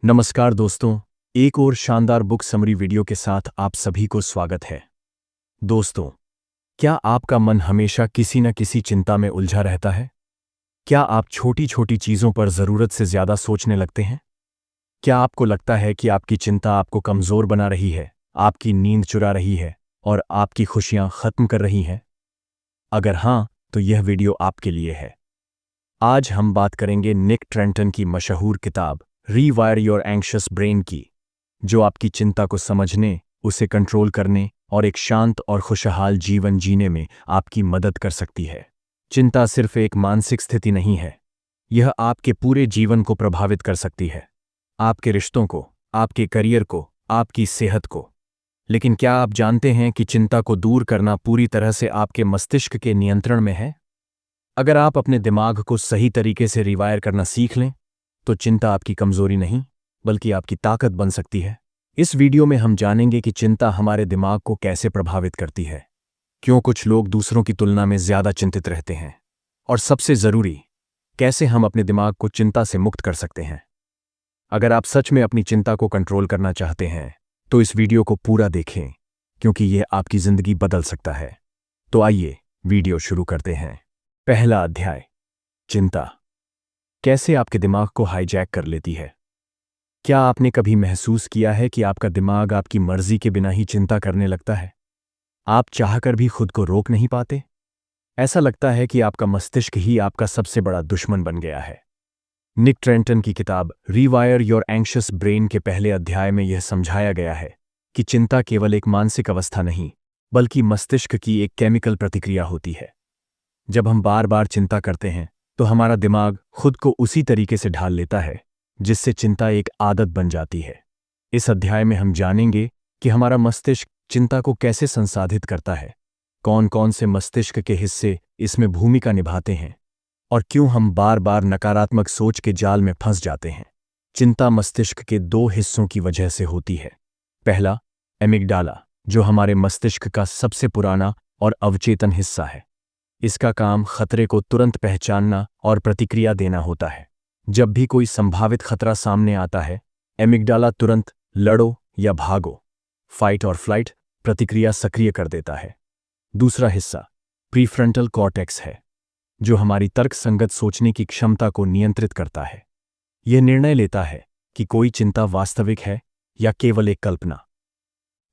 नमस्कार दोस्तों, एक और शानदार बुक समरी वीडियो के साथ आप सभी को स्वागत है। दोस्तों, क्या आपका मन हमेशा किसी न किसी चिंता में उलझा रहता है? क्या आप छोटी-छोटी चीज़ों पर ज़रूरत से ज़्यादा सोचने लगते हैं? क्या आपको लगता है कि आपकी चिंता आपको कमज़ोर बना रही है, आपकी नींद चुरा रही है और आपकी खुशियाँ ख़त्म कर रही हैं? अगर हाँ, तो यह वीडियो आपके लिए है। आज हम बात करेंगे निक ट्रेंटन की मशहूर किताब रीवायर योर एंग्शियस ब्रेन की, जो आपकी चिंता को समझने, उसे कंट्रोल करने और एक शांत और खुशहाल जीवन जीने में आपकी मदद कर सकती है। चिंता सिर्फ एक मानसिक स्थिति नहीं है, यह आपके पूरे जीवन को प्रभावित कर सकती है, आपके रिश्तों को, आपके करियर को, आपकी सेहत को। लेकिन क्या आप जानते हैं कि चिंता को दूर करना पूरी तरह से आपके मस्तिष्क के नियंत्रण में है? अगर आप अपने दिमाग को सही तरीके से रिवायर करना सीख लें, तो चिंता आपकी कमजोरी नहीं, बल्कि आपकी ताकत बन सकती है। इस वीडियो में हम जानेंगे कि चिंता हमारे दिमाग को कैसे प्रभावित करती है, क्यों कुछ लोग दूसरों की तुलना में ज्यादा चिंतित रहते हैं, और सबसे जरूरी, कैसे हम अपने दिमाग को चिंता से मुक्त कर सकते हैं। अगर आप सच में अपनी चिंता को कंट्रोल करना चाहते हैं, तो इस वीडियो को पूरा देखें, क्योंकि यह आपकी जिंदगी बदल सकता है। तो आइए वीडियो शुरू करते हैं। पहला अध्याय, चिंता कैसे आपके दिमाग को हाईजैक कर लेती है। क्या आपने कभी महसूस किया है कि आपका दिमाग आपकी मर्जी के बिना ही चिंता करने लगता है? आप चाहकर भी खुद को रोक नहीं पाते। ऐसा लगता है कि आपका मस्तिष्क ही आपका सबसे बड़ा दुश्मन बन गया है। निक ट्रेंटन की किताब रीवायर योर एंग्शियस ब्रेन के पहले अध्याय में यह समझाया गया है कि चिंता केवल एक मानसिक अवस्था नहीं, बल्कि मस्तिष्क की एक केमिकल प्रतिक्रिया होती है। जब हम बार बार चिंता करते हैं, तो हमारा दिमाग खुद को उसी तरीके से ढाल लेता है, जिससे चिंता एक आदत बन जाती है। इस अध्याय में हम जानेंगे कि हमारा मस्तिष्क चिंता को कैसे संसाधित करता है, कौन कौन से मस्तिष्क के हिस्से इसमें भूमिका निभाते हैं, और क्यों हम बार बार नकारात्मक सोच के जाल में फंस जाते हैं। चिंता मस्तिष्क के दो हिस्सों की वजह से होती है। पहला, एमिगडाला, जो हमारे मस्तिष्क का सबसे पुराना और अवचेतन हिस्सा है। इसका काम खतरे को तुरंत पहचानना और प्रतिक्रिया देना होता है। जब भी कोई संभावित खतरा सामने आता है, एमिगडाला तुरंत लड़ो या भागो, फाइट और फ्लाइट प्रतिक्रिया सक्रिय कर देता है। दूसरा हिस्सा प्रीफ्रंटल कॉर्टेक्स है, जो हमारी तर्कसंगत सोचने की क्षमता को नियंत्रित करता है। यह निर्णय लेता है कि कोई चिंता वास्तविक है या केवल एक कल्पना।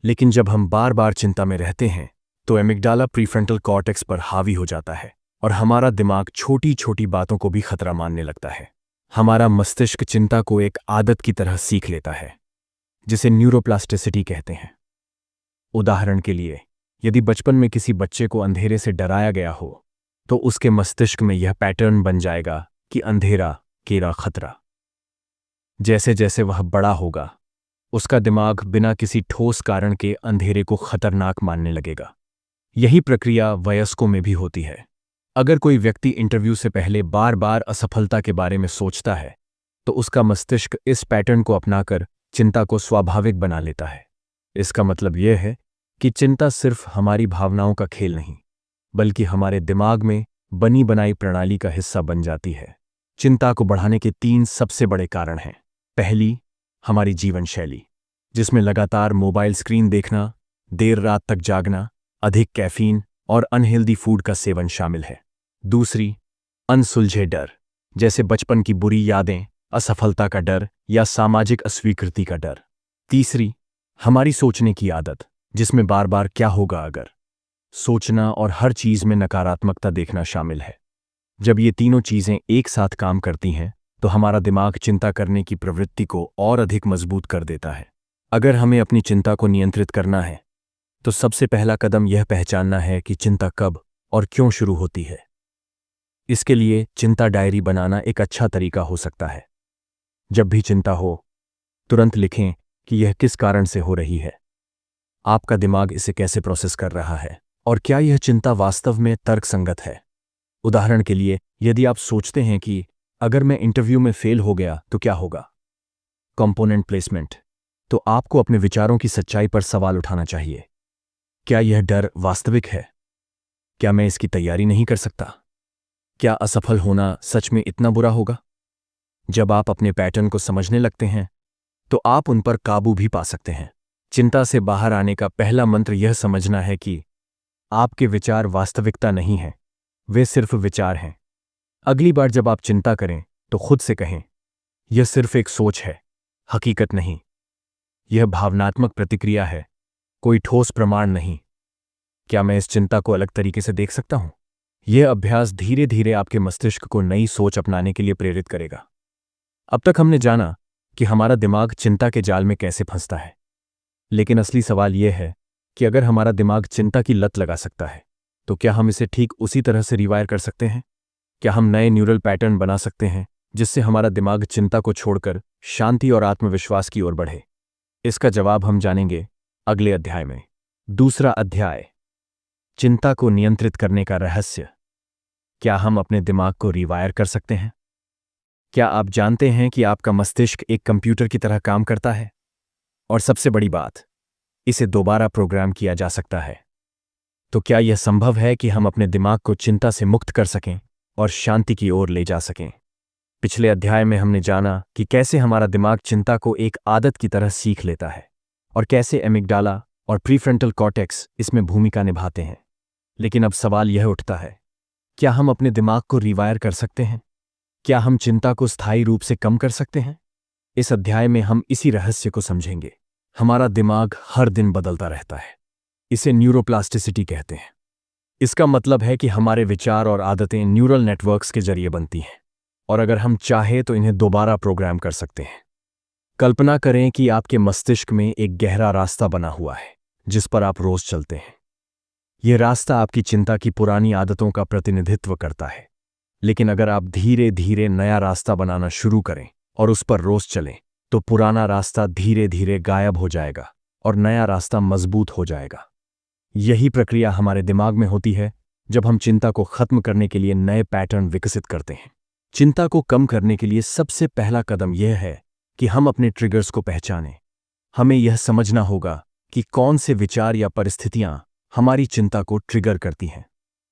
लेकिन जब हम बार बार चिंता में रहते हैं, तो एमिगडाला प्रीफ्रंटल कॉर्टेक्स पर हावी हो जाता है और हमारा दिमाग छोटी छोटी बातों को भी खतरा मानने लगता है। हमारा मस्तिष्क चिंता को एक आदत की तरह सीख लेता है, जिसे न्यूरोप्लास्टिसिटी कहते हैं। उदाहरण के लिए, यदि बचपन में किसी बच्चे को अंधेरे से डराया गया हो, तो उसके मस्तिष्क में यह पैटर्न बन जाएगा कि अंधेरा केरा खतरा। जैसे जैसे वह बड़ा होगा, उसका दिमाग बिना किसी ठोस कारण के अंधेरे को खतरनाक मानने लगेगा। यही प्रक्रिया वयस्कों में भी होती है। अगर कोई व्यक्ति इंटरव्यू से पहले बार बार असफलता के बारे में सोचता है, तो उसका मस्तिष्क इस पैटर्न को अपनाकर चिंता को स्वाभाविक बना लेता है। इसका मतलब यह है कि चिंता सिर्फ हमारी भावनाओं का खेल नहीं, बल्कि हमारे दिमाग में बनी बनाई प्रणाली का हिस्सा बन जाती है। चिंता को बढ़ाने के 3 सबसे बड़े कारण हैं। पहली, हमारी जीवन शैली, जिसमें लगातार मोबाइल स्क्रीन देखना, देर रात तक जागना, अधिक कैफीन और अनहेल्दी फूड का सेवन शामिल है। दूसरी, अनसुलझे डर, जैसे बचपन की बुरी यादें, असफलता का डर या सामाजिक अस्वीकृति का डर। तीसरी, हमारी सोचने की आदत, जिसमें बार बार क्या होगा अगर सोचना और हर चीज में नकारात्मकता देखना शामिल है। जब ये तीनों चीजें एक साथ काम करती हैं, तो हमारा दिमाग चिंता करने की प्रवृत्ति को और अधिक मजबूत कर देता है। अगर हमें अपनी चिंता को नियंत्रित करना है, तो सबसे पहला कदम यह पहचानना है कि चिंता कब और क्यों शुरू होती है। इसके लिए चिंता डायरी बनाना एक अच्छा तरीका हो सकता है। जब भी चिंता हो, तुरंत लिखें कि यह किस कारण से हो रही है, आपका दिमाग इसे कैसे प्रोसेस कर रहा है, और क्या यह चिंता वास्तव में तर्कसंगत है। उदाहरण के लिए, यदि आप सोचते हैं कि अगर मैं इंटरव्यू में फेल हो गया तो क्या होगा, कंपोनेंट प्लेसमेंट, तो आपको अपने विचारों की सच्चाई पर सवाल उठाना चाहिए। क्या यह डर वास्तविक है? क्या मैं इसकी तैयारी नहीं कर सकता? क्या असफल होना सच में इतना बुरा होगा? जब आप अपने पैटर्न को समझने लगते हैं, तो आप उन पर काबू भी पा सकते हैं। चिंता से बाहर आने का पहला मंत्र यह समझना है कि आपके विचार वास्तविकता नहीं हैं, वे सिर्फ विचार हैं। अगली बार जब आप चिंता करें तो खुद से कहें, यह सिर्फ एक सोच है, हकीकत नहीं। यह भावनात्मक प्रतिक्रिया है, कोई ठोस प्रमाण नहीं। क्या मैं इस चिंता को अलग तरीके से देख सकता हूं? यह अभ्यास धीरे धीरे आपके मस्तिष्क को नई सोच अपनाने के लिए प्रेरित करेगा। अब तक हमने जाना कि हमारा दिमाग चिंता के जाल में कैसे फंसता है, लेकिन असली सवाल यह है कि अगर हमारा दिमाग चिंता की लत लगा सकता है, तो क्या हम इसे ठीक उसी तरह से रिवायर कर सकते हैं? क्या हम नए न्यूरल पैटर्न बना सकते हैं जिससे हमारा दिमाग चिंता को छोड़कर शांति और आत्मविश्वास की ओर बढ़े? इसका जवाब हम जानेंगे अगले अध्याय में। दूसरा अध्याय, चिंता को नियंत्रित करने का रहस्य। क्या हम अपने दिमाग को रिवायर कर सकते हैं? क्या आप जानते हैं कि आपका मस्तिष्क एक कंप्यूटर की तरह काम करता है? और सबसे बड़ी बात, इसे दोबारा प्रोग्राम किया जा सकता है। तो क्या यह संभव है कि हम अपने दिमाग को चिंता से मुक्त कर सकें और शांति की ओर ले जा सकें? पिछले अध्याय में हमने जाना कि कैसे हमारा दिमाग चिंता को एक आदत की तरह सीख लेता है और कैसे एमिगडाला और प्रीफ्रंटल कॉर्टेक्स इसमें भूमिका निभाते हैं। लेकिन अब सवाल यह उठता है, क्या हम अपने दिमाग को रिवायर कर सकते हैं? क्या हम चिंता को स्थायी रूप से कम कर सकते हैं? इस अध्याय में हम इसी रहस्य को समझेंगे। हमारा दिमाग हर दिन बदलता रहता है, इसे न्यूरोप्लास्टिसिटी कहते हैं। इसका मतलब है कि हमारे विचार और आदतें न्यूरल नेटवर्क्स के जरिए बनती हैं, और अगर हम चाहें तो इन्हें दोबारा प्रोग्राम कर सकते हैं। कल्पना करें कि आपके मस्तिष्क में एक गहरा रास्ता बना हुआ है जिस पर आप रोज चलते हैं। यह रास्ता आपकी चिंता की पुरानी आदतों का प्रतिनिधित्व करता है, लेकिन अगर आप धीरे धीरे नया रास्ता बनाना शुरू करें और उस पर रोज चलें, तो पुराना रास्ता धीरे धीरे गायब हो जाएगा और नया रास्ता मजबूत हो जाएगा। यही प्रक्रिया हमारे दिमाग में होती है जब हम चिंता को खत्म करने के लिए नए पैटर्न विकसित करते हैं। चिंता को कम करने के लिए सबसे पहला कदम यह है कि हम अपने ट्रिगर्स को पहचानें। हमें यह समझना होगा कि कौन से विचार या परिस्थितियां हमारी चिंता को ट्रिगर करती हैं।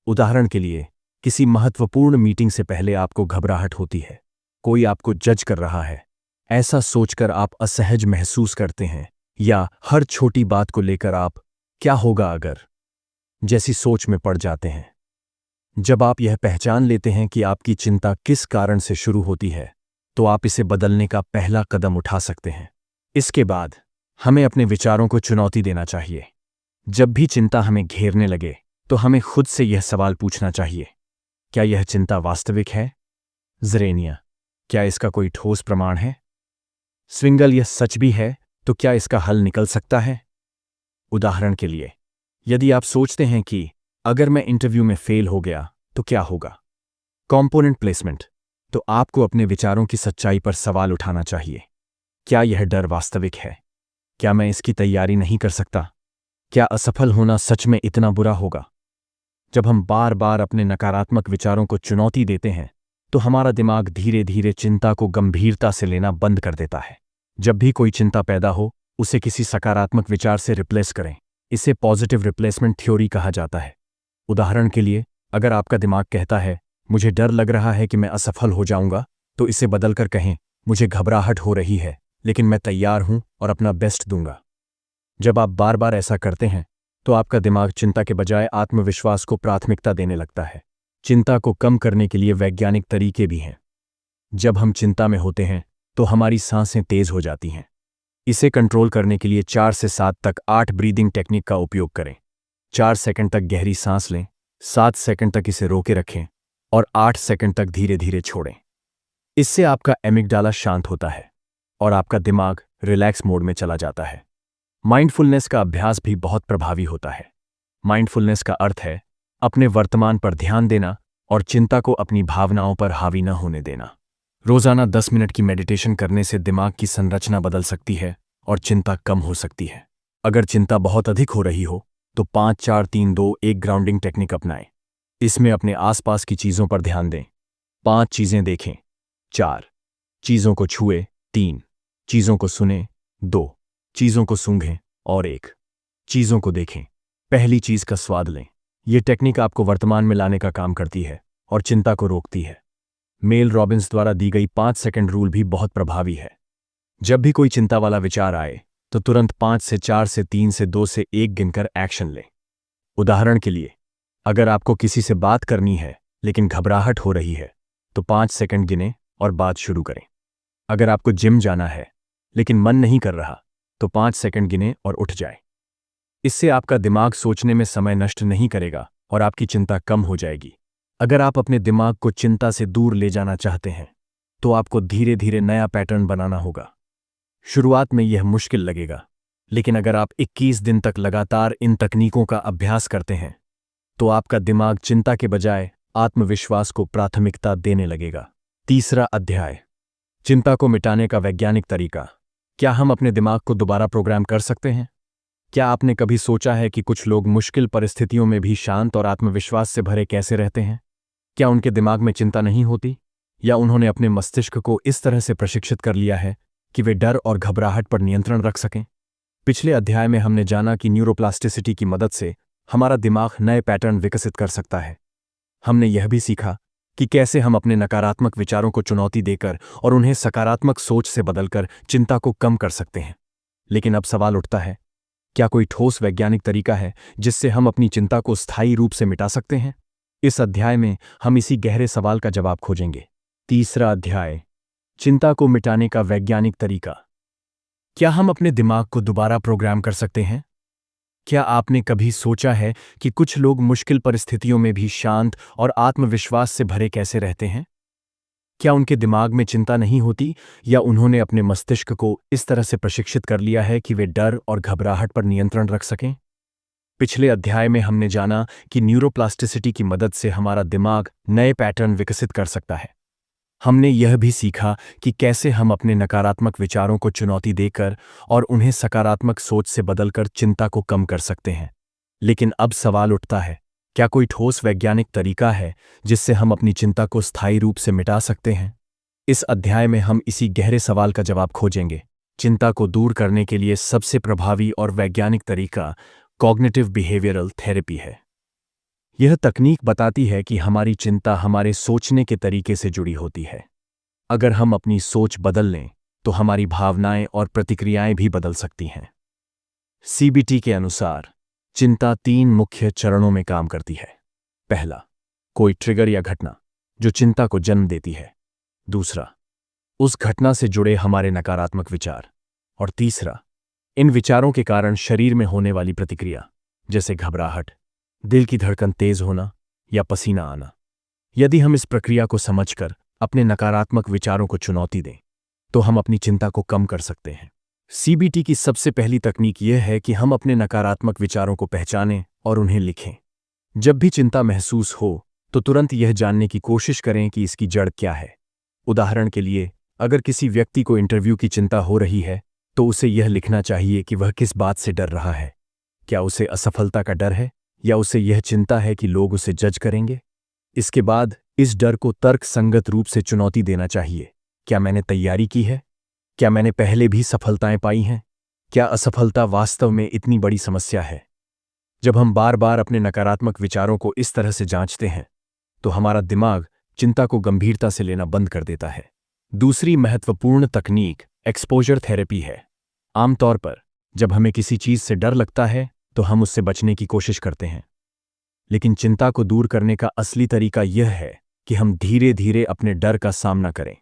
उदाहरण के लिए, किसी महत्वपूर्ण मीटिंग से पहले आपको घबराहट होती है, कोई आपको जज कर रहा है, ऐसा सोचकर आप असहज महसूस करते हैं, या हर छोटी बात को लेकर आप क्या होगा अगर जैसी सोच में पड़ जाते हैं। जब आप यह पहचान लेते हैं कि आपकी चिंता किस कारण से शुरू होती है, तो आप इसे बदलने का पहला कदम उठा सकते हैं। इसके बाद हमें अपने विचारों को चुनौती देना चाहिए। जब भी चिंता हमें घेरने लगे, तो हमें खुद से यह सवाल पूछना चाहिए, क्या यह चिंता वास्तविक है? ज़रेनिया, क्या इसका कोई ठोस प्रमाण है? स्विंगल, यह सच भी है, तो क्या इसका हल निकल सकता है? उदाहरण के लिए, यदि आप सोचते हैं कि अगर मैं इंटरव्यू में फेल हो गया तो क्या होगा? कॉम्पोनेंट प्लेसमेंट, तो आपको अपने विचारों की सच्चाई पर सवाल उठाना चाहिए। क्या यह डर वास्तविक है? क्या मैं इसकी तैयारी नहीं कर सकता? क्या असफल होना सच में इतना बुरा होगा? जब हम बार बार अपने नकारात्मक विचारों को चुनौती देते हैं, तो हमारा दिमाग धीरे धीरे चिंता को गंभीरता से लेना बंद कर देता है। जब भी कोई चिंता पैदा हो, उसे किसी सकारात्मक विचार से रिप्लेस करें। इसे पॉजिटिव रिप्लेसमेंट थ्योरी कहा जाता है। उदाहरण के लिए, अगर आपका दिमाग कहता है, मुझे डर लग रहा है कि मैं असफल हो जाऊंगा, तो इसे बदलकर कहें, मुझे घबराहट हो रही है, लेकिन मैं तैयार हूं और अपना बेस्ट दूंगा। जब आप बार बार ऐसा करते हैं, तो आपका दिमाग चिंता के बजाय आत्मविश्वास को प्राथमिकता देने लगता है। चिंता को कम करने के लिए वैज्ञानिक तरीके भी हैं। जब हम चिंता में होते हैं, तो हमारी सांसें तेज हो जाती हैं। इसे कंट्रोल करने के लिए 4 से 7 तक 8 ब्रीदिंग टेक्निक का उपयोग करें। 4 सेकंड तक गहरी सांस लें, 7 सेकंड तक इसे रोके रखें और 8 सेकंड तक धीरे धीरे छोड़ें। इससे आपका एमिगडाला शांत होता है और आपका दिमाग रिलैक्स मोड में चला जाता है। माइंडफुलनेस का अभ्यास भी बहुत प्रभावी होता है। माइंडफुलनेस का अर्थ है अपने वर्तमान पर ध्यान देना और चिंता को अपनी भावनाओं पर हावी न होने देना। रोजाना 10 मिनट की मेडिटेशन करने से दिमाग की संरचना बदल सकती है और चिंता कम हो सकती है। अगर चिंता बहुत अधिक हो रही हो, तो 5-4-3-2-1 ग्राउंडिंग टेक्निक अपनाएं। इसमें अपने आसपास की चीज़ों पर ध्यान दें। 5 चीज़ें देखें, 4 चीज़ों को छुए, 3 चीज़ों को सुने, 2 चीज़ों को सूंघें और 1 चीज़ों को देखें। पहली चीज़ का स्वाद लें। यह टेक्निक आपको वर्तमान में लाने का काम करती है और चिंता को रोकती है। मेल रॉबिन्स द्वारा दी गई 5 सेकंड रूल भी बहुत प्रभावी है। जब भी कोई चिंता वाला विचार आए तो तुरंत 5 से 4 से 3 से 2 से 1 गिनकर एक्शन लें। उदाहरण के लिए, अगर आपको किसी से बात करनी है लेकिन घबराहट हो रही है तो 5 सेकंड गिनें और बात शुरू करें। अगर आपको जिम जाना है लेकिन मन नहीं कर रहा तो 5 सेकंड गिनें और उठ जाए। इससे आपका दिमाग सोचने में समय नष्ट नहीं करेगा और आपकी चिंता कम हो जाएगी। अगर आप अपने दिमाग को चिंता से दूर ले जाना चाहते हैं तो आपको धीरे धीरे नया पैटर्न बनाना होगा। शुरुआत में यह मुश्किल लगेगा, लेकिन अगर आप 21 दिन तक लगातार इन तकनीकों का अभ्यास करते हैं तो आपका दिमाग चिंता के बजाय आत्मविश्वास को प्राथमिकता देने लगेगा। तीसरा अध्याय, चिंता को मिटाने का वैज्ञानिक तरीका। क्या हम अपने दिमाग को दोबारा प्रोग्राम कर सकते हैं? क्या आपने कभी सोचा है कि कुछ लोग मुश्किल परिस्थितियों में भी शांत और आत्मविश्वास से भरे कैसे रहते हैं? क्या उनके दिमाग में चिंता नहीं होती, या उन्होंने अपने मस्तिष्क को इस तरह से प्रशिक्षित कर लिया है कि वे डर और घबराहट पर नियंत्रण रख सकें? पिछले अध्याय में हमने जाना कि न्यूरोप्लास्टिसिटी की मदद से हमारा दिमाग नए पैटर्न विकसित कर सकता है। हमने यह भी सीखा कि कैसे हम अपने नकारात्मक विचारों को चुनौती देकर और उन्हें सकारात्मक सोच से बदलकर चिंता को कम कर सकते हैं। लेकिन अब सवाल उठता है, क्या कोई ठोस वैज्ञानिक तरीका है जिससे हम अपनी चिंता को स्थायी रूप से मिटा सकते हैं? इस अध्याय में हम इसी गहरे सवाल का जवाब खोजेंगे। तीसरा अध्याय, चिंता को मिटाने का वैज्ञानिक तरीका। क्या हम अपने दिमाग को दोबारा प्रोग्राम कर सकते हैं? क्या आपने कभी सोचा है कि कुछ लोग मुश्किल परिस्थितियों में भी शांत और आत्मविश्वास से भरे कैसे रहते हैं? क्या उनके दिमाग में चिंता नहीं होती, या उन्होंने अपने मस्तिष्क को इस तरह से प्रशिक्षित कर लिया है कि वे डर और घबराहट पर नियंत्रण रख सकें? पिछले अध्याय में हमने जाना कि न्यूरोप्लास्टिसिटी की मदद से हमारा दिमाग नए पैटर्न विकसित कर सकता है। हमने यह भी सीखा कि कैसे हम अपने नकारात्मक विचारों को चुनौती देकर और उन्हें सकारात्मक सोच से बदलकर चिंता को कम कर सकते हैं। लेकिन अब सवाल उठता है, क्या कोई ठोस वैज्ञानिक तरीका है जिससे हम अपनी चिंता को स्थायी रूप से मिटा सकते हैं? इस अध्याय में हम इसी गहरे सवाल का जवाब खोजेंगे। चिंता को दूर करने के लिए सबसे प्रभावी और वैज्ञानिक तरीका कॉग्निटिव बिहेवियरल थेरेपी है। यह तकनीक बताती है कि हमारी चिंता हमारे सोचने के तरीके से जुड़ी होती है। अगर हम अपनी सोच बदल लें तो हमारी भावनाएं और प्रतिक्रियाएं भी बदल सकती हैं। सीबीटी के अनुसार चिंता 3 मुख्य चरणों में काम करती है। पहला, कोई ट्रिगर या घटना जो चिंता को जन्म देती है। दूसरा, उस घटना से जुड़े हमारे नकारात्मक विचार। और तीसरा, इन विचारों के कारण शरीर में होने वाली प्रतिक्रिया, जैसे घबराहट, दिल की धड़कन तेज होना या पसीना आना। यदि हम इस प्रक्रिया को समझकर अपने नकारात्मक विचारों को चुनौती दें तो हम अपनी चिंता को कम कर सकते हैं। सीबीटी की सबसे पहली तकनीक यह है कि हम अपने नकारात्मक विचारों को पहचानें और उन्हें लिखें। जब भी चिंता महसूस हो तो तुरंत यह जानने की कोशिश करें कि इसकी जड़ क्या है। उदाहरण के लिए, अगर किसी व्यक्ति को इंटरव्यू की चिंता हो रही है तो उसे यह लिखना चाहिए कि वह किस बात से डर रहा है। क्या उसे असफलता का डर है, या उसे यह चिंता है कि लोग उसे जज करेंगे? इसके बाद इस डर को तर्कसंगत रूप से चुनौती देना चाहिए। क्या मैंने तैयारी की है? क्या मैंने पहले भी सफलताएं पाई हैं? क्या असफलता वास्तव में इतनी बड़ी समस्या है? जब हम बार बार अपने नकारात्मक विचारों को इस तरह से जांचते हैं तो हमारा दिमाग चिंता को गंभीरता से लेना बंद कर देता है। दूसरी महत्वपूर्ण तकनीक एक्सपोजर थेरेपी है। आमतौर पर जब हमें किसी चीज से डर लगता है तो हम उससे बचने की कोशिश करते हैं, लेकिन चिंता को दूर करने का असली तरीका यह है कि हम धीरे धीरे अपने डर का सामना करें।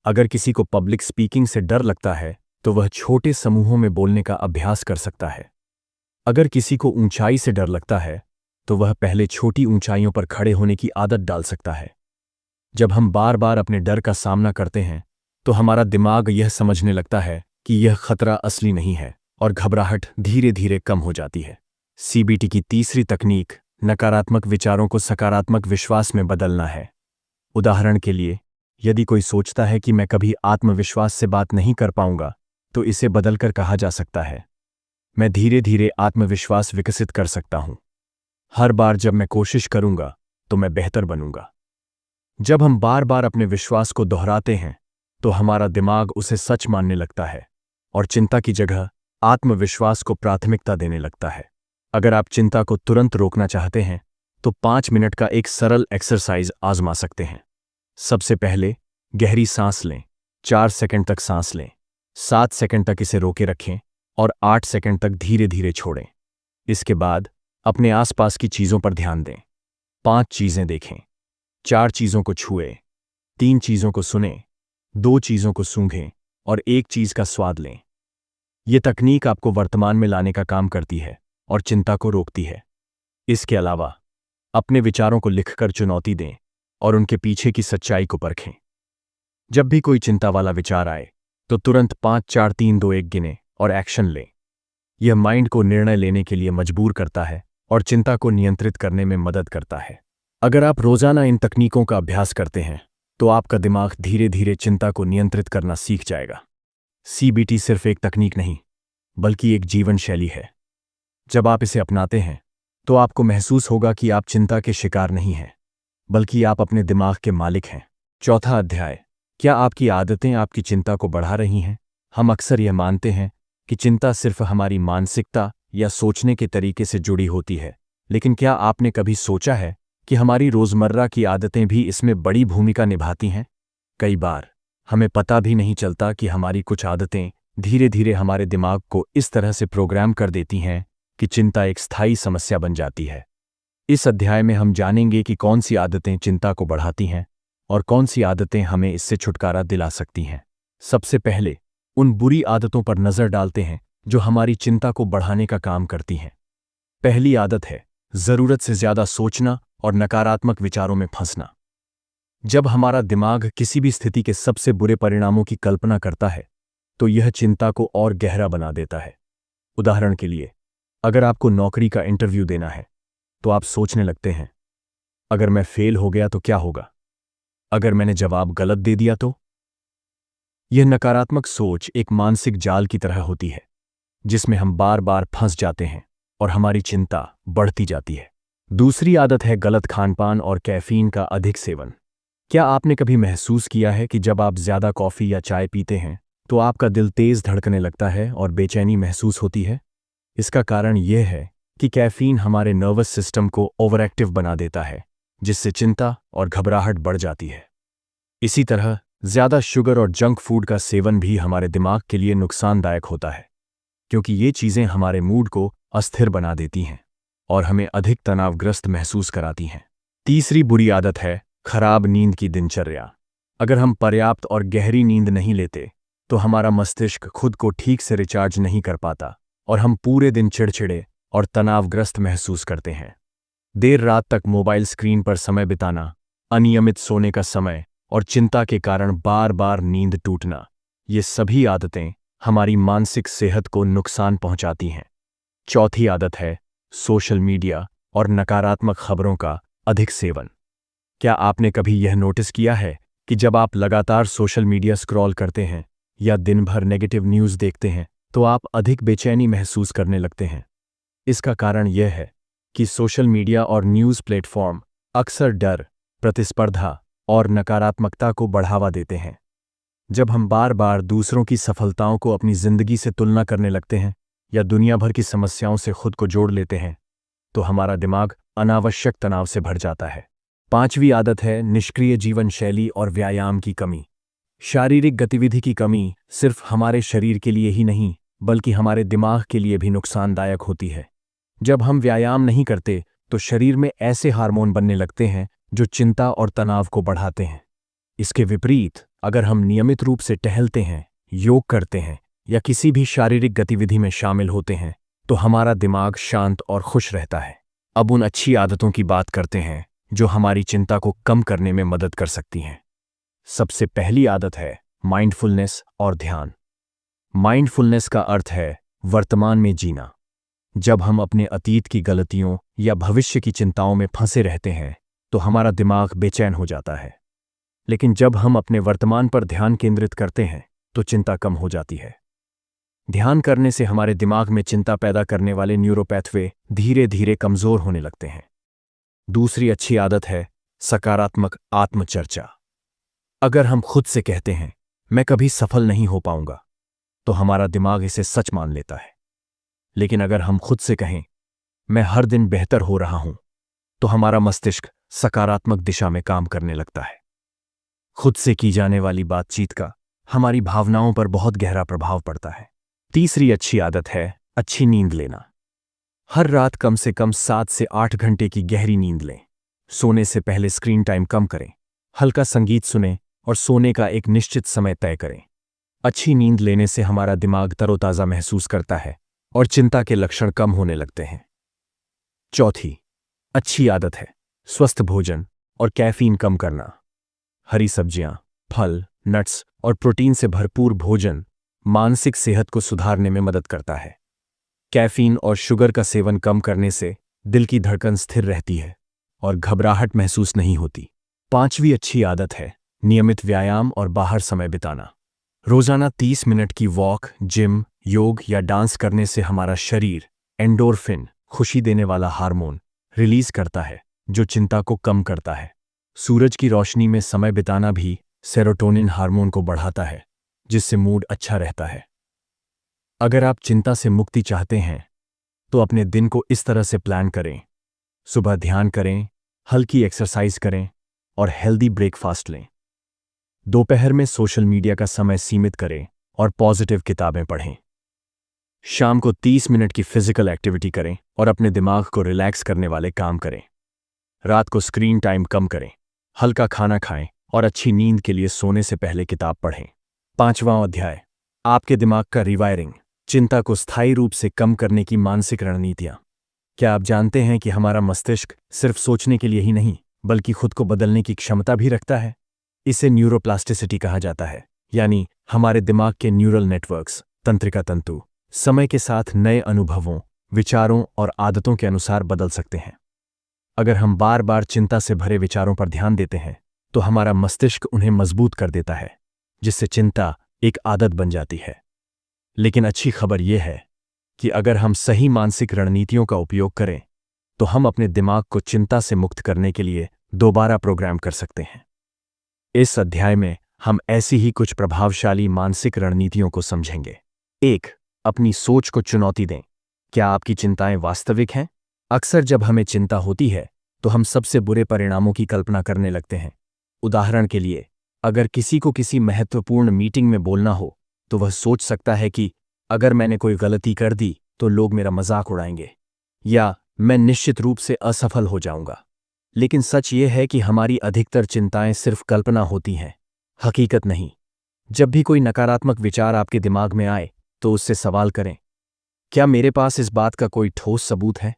अगर किसी को पब्लिक स्पीकिंग से डर लगता है तो वह छोटे समूहों में बोलने का अभ्यास कर सकता है। अगर किसी को ऊंचाई से डर लगता है तो वह पहले छोटी ऊंचाइयों पर खड़े होने की आदत डाल सकता है। जब हम बार बार अपने डर का सामना करते हैं तो हमारा दिमाग यह समझने लगता है कि यह खतरा असली नहीं है और घबराहट धीरे धीरे कम हो जाती है। सीबीटी की तीसरी तकनीक नकारात्मक विचारों को सकारात्मक विश्वास में बदलना है। उदाहरण के लिए, यदि कोई सोचता है कि मैं कभी आत्मविश्वास से बात नहीं कर पाऊंगा तो इसे बदलकर कहा जा सकता है, मैं धीरे धीरे आत्मविश्वास विकसित कर सकता हूं। हर बार जब मैं कोशिश करूंगा तो मैं बेहतर बनूंगा। जब हम बार बार अपने विश्वास को दोहराते हैं तो हमारा दिमाग उसे सच मानने लगता है और चिंता की जगह आत्मविश्वास को प्राथमिकता देने लगता है। अगर आप चिंता को तुरंत रोकना चाहते हैं तो 5 मिनट का एक सरल एक्सरसाइज आजमा सकते हैं। सबसे पहले गहरी सांस लें। 4 सेकंड तक सांस लें, 7 सेकंड तक इसे रोके रखें और 8 सेकंड तक धीरे धीरे छोड़ें। इसके बाद अपने आसपास की चीज़ों पर ध्यान दें। 5 चीज़ें देखें, 4 चीज़ों को छुएं, 3 चीज़ों को सुनें, 2 चीज़ों को सूंघें और 1 चीज़ का स्वाद लें। यह तकनीक आपको वर्तमान में लाने का काम करती है और चिंता को रोकती है। इसके अलावा अपने विचारों को लिखकर चुनौती दें और उनके पीछे की सच्चाई को परखें। जब भी कोई चिंता वाला विचार आए तो तुरंत 5 4 3 2 1 गिनें और एक्शन लें। यह माइंड को निर्णय लेने के लिए मजबूर करता है और चिंता को नियंत्रित करने में मदद करता है। अगर आप रोजाना इन तकनीकों का अभ्यास करते हैं तो आपका दिमाग धीरे धीरे चिंता को नियंत्रित करना सीख जाएगा। CBT सिर्फ एक तकनीक नहीं, बल्कि एक जीवन शैली है। जब आप इसे अपनाते हैं तो आपको महसूस होगा कि आप चिंता के शिकार नहीं हैं, बल्कि आप अपने दिमाग के मालिक हैं। चौथा अध्याय, क्या आपकी आदतें आपकी चिंता को बढ़ा रही हैं? हम अक्सर यह मानते हैं कि चिंता सिर्फ हमारी मानसिकता या सोचने के तरीके से जुड़ी होती है, लेकिन क्या आपने कभी सोचा है कि हमारी रोजमर्रा की आदतें भी इसमें बड़ी भूमिका निभाती हैं? कई बार हमें पता भी नहीं चलता कि हमारी कुछ आदतें धीरे धीरे हमारे दिमाग को इस तरह से प्रोग्राम कर देती हैं कि चिंता एक स्थायी समस्या बन जाती है। इस अध्याय में हम जानेंगे कि कौन सी आदतें चिंता को बढ़ाती हैं और कौन सी आदतें हमें इससे छुटकारा दिला सकती हैं। सबसे पहले उन बुरी आदतों पर नजर डालते हैं जो हमारी चिंता को बढ़ाने का काम करती हैं। पहली आदत है जरूरत से ज्यादा सोचना और नकारात्मक विचारों में फंसना। जब हमारा दिमाग किसी भी स्थिति के सबसे बुरे परिणामों की कल्पना करता है तो यह चिंता को और गहरा बना देता है। उदाहरण के लिए, अगर आपको नौकरी का इंटरव्यू देना है तो आप सोचने लगते हैं, अगर मैं फेल हो गया तो क्या होगा? अगर मैंने जवाब गलत दे दिया तो? यह नकारात्मक सोच एक मानसिक जाल की तरह होती है जिसमें हम बार बार फंस जाते हैं और हमारी चिंता बढ़ती जाती है। दूसरी आदत है गलत खानपान और कैफीन का अधिक सेवन। क्या आपने कभी महसूस किया है कि जब आप ज्यादा कॉफी या चाय पीते हैं तो आपका दिल तेज धड़कने लगता है और बेचैनी महसूस होती है? इसका कारण यह है कि कैफीन हमारे नर्वस सिस्टम को ओवरएक्टिव बना देता है, जिससे चिंता और घबराहट बढ़ जाती है। इसी तरह ज्यादा शुगर और जंक फूड का सेवन भी हमारे दिमाग के लिए नुकसानदायक होता है, क्योंकि ये चीजें हमारे मूड को अस्थिर बना देती हैं और हमें अधिक तनावग्रस्त महसूस कराती हैं। तीसरी बुरी आदत है खराब नींद की दिनचर्या। अगर हम पर्याप्त और गहरी नींद नहीं लेते तो हमारा मस्तिष्क खुद को ठीक से रिचार्ज नहीं कर पाता और हम पूरे दिन चिड़चिड़े और तनावग्रस्त महसूस करते हैं। देर रात तक मोबाइल स्क्रीन पर समय बिताना, अनियमित सोने का समय और चिंता के कारण बार बार नींद टूटना, ये सभी आदतें हमारी मानसिक सेहत को नुकसान पहुंचाती हैं। चौथी आदत है सोशल मीडिया और नकारात्मक खबरों का अधिक सेवन। क्या आपने कभी यह नोटिस किया है कि जब आप लगातार सोशल मीडिया स्क्रॉल करते हैं या दिन भर नेगेटिव न्यूज़ देखते हैं तो आप अधिक बेचैनी महसूस करने लगते हैं? इसका कारण यह है कि सोशल मीडिया और न्यूज़ प्लेटफॉर्म अक्सर डर, प्रतिस्पर्धा और नकारात्मकता को बढ़ावा देते हैं। जब हम बार बार दूसरों की सफलताओं को अपनी जिंदगी से तुलना करने लगते हैं या दुनिया भर की समस्याओं से खुद को जोड़ लेते हैं तो हमारा दिमाग अनावश्यक तनाव से भर जाता है। पांचवी आदत है निष्क्रिय जीवन शैली और व्यायाम की कमी। शारीरिक गतिविधि की कमी सिर्फ हमारे शरीर के लिए ही नहीं, बल्कि हमारे दिमाग के लिए भी नुकसानदायक होती है। जब हम व्यायाम नहीं करते तो शरीर में ऐसे हार्मोन बनने लगते हैं जो चिंता और तनाव को बढ़ाते हैं। इसके विपरीत अगर हम नियमित रूप से टहलते हैं, योग करते हैं या किसी भी शारीरिक गतिविधि में शामिल होते हैं तो हमारा दिमाग शांत और खुश रहता है। अब उन अच्छी आदतों की बात करते हैं जो हमारी चिंता को कम करने में मदद कर सकती हैं। सबसे पहली आदत है माइंडफुलनेस और ध्यान। माइंडफुलनेस का अर्थ है वर्तमान में जीना। जब हम अपने अतीत की गलतियों या भविष्य की चिंताओं में फंसे रहते हैं तो हमारा दिमाग बेचैन हो जाता है, लेकिन जब हम अपने वर्तमान पर ध्यान केंद्रित करते हैं तो चिंता कम हो जाती है। ध्यान करने से हमारे दिमाग में चिंता पैदा करने वाले न्यूरोपैथवे धीरे धीरे कमजोर होने लगते हैं। दूसरी अच्छी आदत है सकारात्मक आत्मचर्चा। अगर हम खुद से कहते हैं मैं कभी सफल नहीं हो पाऊंगा तो हमारा दिमाग इसे सच मान लेता है, लेकिन अगर हम खुद से कहें मैं हर दिन बेहतर हो रहा हूं तो हमारा मस्तिष्क सकारात्मक दिशा में काम करने लगता है। खुद से की जाने वाली बातचीत का हमारी भावनाओं पर बहुत गहरा प्रभाव पड़ता है। तीसरी अच्छी आदत है अच्छी नींद लेना। हर रात कम से कम 7 से 8 घंटे की गहरी नींद लें। सोने से पहले स्क्रीन टाइम कम करें, हल्का संगीत सुनें और सोने का एक निश्चित समय तय करें। अच्छी नींद लेने से हमारा दिमाग तरोताज़ा महसूस करता है और चिंता के लक्षण कम होने लगते हैं। चौथी अच्छी आदत है स्वस्थ भोजन और कैफीन कम करना। हरी सब्जियां, फल, नट्स और प्रोटीन से भरपूर भोजन मानसिक सेहत को सुधारने में मदद करता है। कैफीन और शुगर का सेवन कम करने से दिल की धड़कन स्थिर रहती है और घबराहट महसूस नहीं होती। पांचवी अच्छी आदत है नियमित व्यायाम और बाहर समय बिताना। रोजाना 30 मिनट की वॉक, जिम, योग या डांस करने से हमारा शरीर एंडोर्फिन, खुशी देने वाला हार्मोन, रिलीज करता है जो चिंता को कम करता है। सूरज की रोशनी में समय बिताना भी सेरोटोनिन हार्मोन को बढ़ाता है, जिससे मूड अच्छा रहता है। अगर आप चिंता से मुक्ति चाहते हैं तो अपने दिन को इस तरह से प्लान करें। सुबह ध्यान करें, हल्की एक्सरसाइज करें और हेल्दी ब्रेकफास्ट लें। दोपहर में सोशल मीडिया का समय सीमित करें और पॉजिटिव किताबें पढ़ें। शाम को 30 मिनट की फिजिकल एक्टिविटी करें और अपने दिमाग को रिलैक्स करने वाले काम करें। रात को स्क्रीन टाइम कम करें, हल्का खाना खाएं और अच्छी नींद के लिए सोने से पहले किताब पढ़ें। 5वां अध्याय आपके दिमाग का रिवायरिंग, चिंता को स्थायी रूप से कम करने की मानसिक रणनीतियां। क्या आप जानते हैं कि हमारा मस्तिष्क सिर्फ सोचने के लिए ही नहीं बल्कि खुद को बदलने की क्षमता भी रखता है? इसे न्यूरोप्लास्टिसिटी कहा जाता है, यानी हमारे दिमाग के न्यूरल नेटवर्क्स, तंत्रिका तंतु, समय के साथ नए अनुभवों, विचारों और आदतों के अनुसार बदल सकते हैं। अगर हम बार बार चिंता से भरे विचारों पर ध्यान देते हैं तो हमारा मस्तिष्क उन्हें मजबूत कर देता है, जिससे चिंता एक आदत बन जाती है। लेकिन अच्छी खबर यह है कि अगर हम सही मानसिक रणनीतियों का उपयोग करें तो हम अपने दिमाग को चिंता से मुक्त करने के लिए दोबारा प्रोग्राम कर सकते हैं। इस अध्याय में हम ऐसी ही कुछ प्रभावशाली मानसिक रणनीतियों को समझेंगे। 1. अपनी सोच को चुनौती दें। क्या आपकी चिंताएं वास्तविक हैं? अक्सर जब हमें चिंता होती है तो हम सबसे बुरे परिणामों की कल्पना करने लगते हैं। उदाहरण के लिए, अगर किसी को किसी महत्वपूर्ण मीटिंग में बोलना हो तो वह सोच सकता है कि अगर मैंने कोई गलती कर दी तो लोग मेरा मजाक उड़ाएंगे या मैं निश्चित रूप से असफल हो जाऊंगा। लेकिन सच ये है कि हमारी अधिकतर चिंताएं सिर्फ कल्पना होती हैं, हकीकत नहीं। जब भी कोई नकारात्मक विचार आपके दिमाग में आए तो उससे सवाल करें, क्या मेरे पास इस बात का कोई ठोस सबूत है?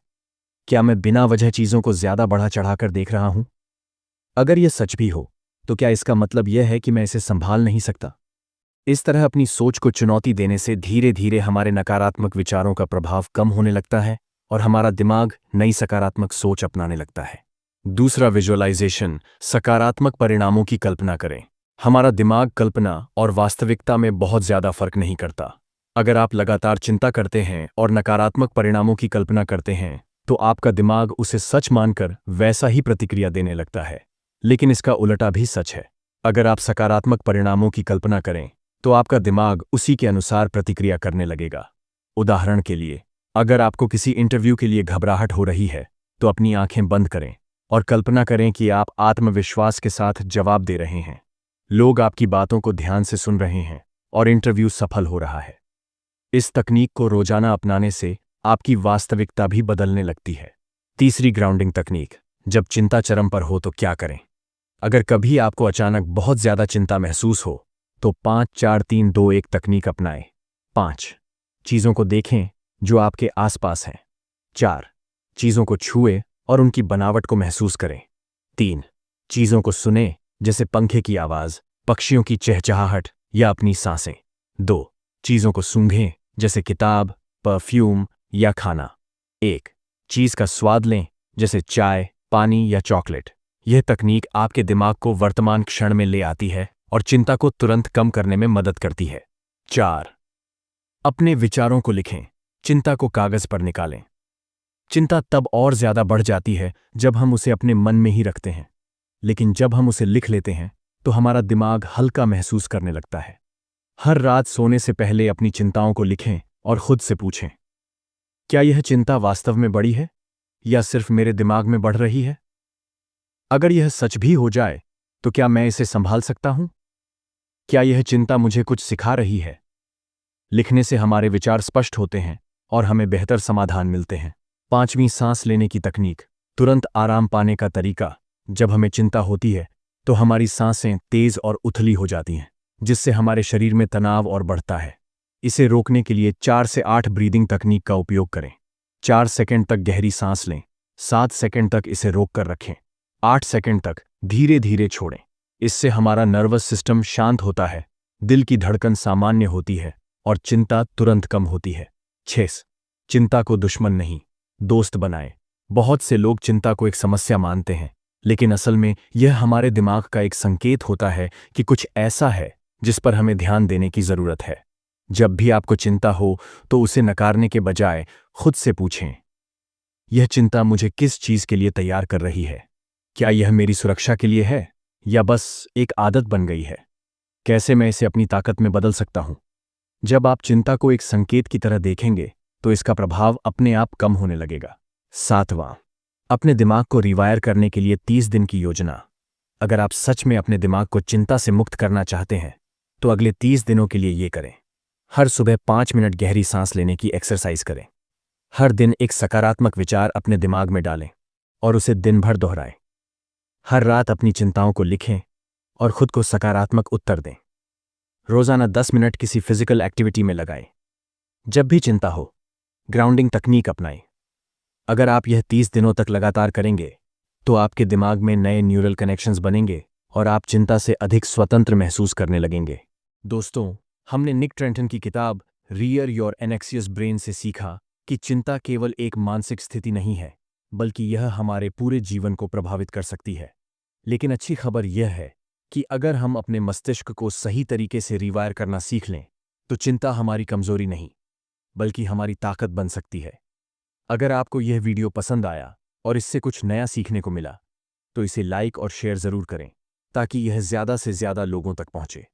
क्या मैं बिना वजह चीजों को ज्यादा बढ़ा चढ़ाकर देख रहा हूं? अगर यह सच भी हो तो क्या इसका मतलब यह है कि मैं इसे संभाल नहीं सकता? इस तरह अपनी सोच को चुनौती देने से धीरे धीरे हमारे नकारात्मक विचारों का प्रभाव कम होने लगता है और हमारा दिमाग नई सकारात्मक सोच अपनाने लगता है। दूसरा, विजुअलाइजेशन, सकारात्मक परिणामों की कल्पना करें। हमारा दिमाग कल्पना और वास्तविकता में बहुत ज्यादा फर्क नहीं करता। अगर आप लगातार चिंता करते हैं और नकारात्मक परिणामों की कल्पना करते हैं तो आपका दिमाग उसे सच मानकर वैसा ही प्रतिक्रिया देने लगता है। लेकिन इसका उल्टा भी सच है। अगर आप सकारात्मक परिणामों की कल्पना करें तो आपका दिमाग उसी के अनुसार प्रतिक्रिया करने लगेगा। उदाहरण के लिए, अगर आपको किसी इंटरव्यू के लिए घबराहट हो रही है तो अपनी आंखें बंद करें और कल्पना करें कि आप आत्मविश्वास के साथ जवाब दे रहे हैं। लोग आपकी बातों को ध्यान से सुन रहे हैं और इंटरव्यू सफल हो रहा है। इस तकनीक को रोजाना अपनाने से आपकी वास्तविकता भी बदलने लगती है। तीसरी, ग्राउंडिंग तकनीक, जब चिंता चरम पर हो तो क्या करें? अगर कभी आपको अचानक बहुत ज्यादा चिंता महसूस हो तो 5-4-3-2-1 तकनीक अपनाएं। 5. चीजों को देखें जो आपके आसपास हैं। 4. चीजों को छुएं और उनकी बनावट को महसूस करें। 3. चीजों को सुनें, जैसे पंखे की आवाज, पक्षियों की चहचहाहट या अपनी सांसें। 2. चीजों को सूंघें, जैसे किताब, परफ्यूम या खाना। 1. चीज का स्वाद लें, जैसे चाय, पानी या चॉकलेट। यह तकनीक आपके दिमाग को वर्तमान क्षण में ले आती है और चिंता को तुरंत कम करने में मदद करती है। 4. अपने विचारों को लिखें, चिंता को कागज पर निकालें। चिंता तब और ज्यादा बढ़ जाती है जब हम उसे अपने मन में ही रखते हैं, लेकिन जब हम उसे लिख लेते हैं तो हमारा दिमाग हल्का महसूस करने लगता है। हर रात सोने से पहले अपनी चिंताओं को लिखें और खुद से पूछें, क्या यह चिंता वास्तव में बड़ी है या सिर्फ मेरे दिमाग में बढ़ रही है? अगर यह सच भी हो जाए तो क्या मैं इसे संभाल सकता हूं? क्या यह चिंता मुझे कुछ सिखा रही है? लिखने से हमारे विचार स्पष्ट होते हैं और हमें बेहतर समाधान मिलते हैं। 5वीं सांस लेने की तकनीक, तुरंत आराम पाने का तरीका। जब हमें चिंता होती है तो हमारी सांसें तेज और उथली हो जाती हैं, जिससे हमारे शरीर में तनाव और बढ़ता है। इसे रोकने के लिए 4 से 8 ब्रीदिंग तकनीक का उपयोग करें। 4 सेकंड तक गहरी सांस लें, 7 सेकंड तक इसे रोक कर रखें, 8 सेकंड तक धीरे धीरे छोड़ें। इससे हमारा नर्वस सिस्टम शांत होता है, दिल की धड़कन सामान्य होती है और चिंता तुरंत कम होती है। 6. चिंता को दुश्मन नहीं, दोस्त बनाएं। बहुत से लोग चिंता को एक समस्या मानते हैं, लेकिन असल में यह हमारे दिमाग का एक संकेत होता है कि कुछ ऐसा है जिस पर हमें ध्यान देने की जरूरत है। जब भी आपको चिंता हो तो उसे नकारने के बजाय खुद से पूछें, यह चिंता मुझे किस चीज के लिए तैयार कर रही है? क्या यह मेरी सुरक्षा के लिए है या बस एक आदत बन गई है? कैसे मैं इसे अपनी ताकत में बदल सकता हूं? जब आप चिंता को एक संकेत की तरह देखेंगे तो इसका प्रभाव अपने आप कम होने लगेगा। 7वां, अपने दिमाग को रिवायर करने के लिए 30 दिन की योजना। अगर आप सच में अपने दिमाग को चिंता से मुक्त करना चाहते हैं तो अगले 30 दिनों के लिए ये करें। हर सुबह 5 मिनट गहरी सांस लेने की एक्सरसाइज करें। हर दिन एक सकारात्मक विचार अपने दिमाग में डालें और उसे दिन भर दोहराएं। हर रात अपनी चिंताओं को लिखें और खुद को सकारात्मक उत्तर दें। रोजाना 10 मिनट किसी फिजिकल एक्टिविटी में लगाएं। जब भी चिंता हो, ग्राउंडिंग तकनीक अपनाएं। अगर आप यह 30 दिनों तक लगातार करेंगे तो आपके दिमाग में नए न्यूरल कनेक्शंस बनेंगे और आप चिंता से अधिक स्वतंत्र महसूस करने लगेंगे। दोस्तों, हमने निक ट्रेंटन की किताब रियर योर एनेक्सियस ब्रेन से सीखा कि चिंता केवल एक मानसिक स्थिति नहीं है, बल्कि यह हमारे पूरे जीवन को प्रभावित कर सकती है। लेकिन अच्छी खबर यह है कि अगर हम अपने मस्तिष्क को सही तरीके से रिवायर करना सीख लें तो चिंता हमारी कमजोरी नहीं, बल्कि हमारी ताकत बन सकती है। अगर आपको यह वीडियो पसंद आया और इससे कुछ नया सीखने को मिला तो इसे लाइक और शेयर जरूर करें ताकि यह ज्यादा से ज्यादा लोगों तक पहुंचे।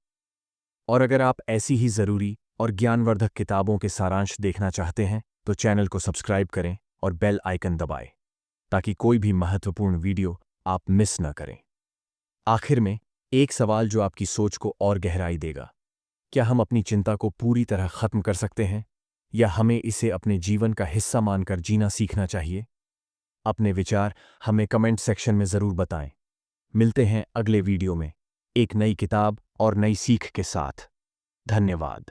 और अगर आप ऐसी ही जरूरी और ज्ञानवर्धक किताबों के सारांश देखना चाहते हैं तो चैनल को सब्सक्राइब करें और बेल आइकन दबाएं ताकि कोई भी महत्वपूर्ण वीडियो आप मिस न करें। आखिर में एक सवाल जो आपकी सोच को और गहराई देगा, क्या हम अपनी चिंता को पूरी तरह खत्म कर सकते हैं या हमें इसे अपने जीवन का हिस्सा मानकर जीना सीखना चाहिए? अपने विचार हमें कमेंट सेक्शन में जरूर बताएं। मिलते हैं अगले वीडियो में एक नई किताब और नई सीख के साथ। धन्यवाद।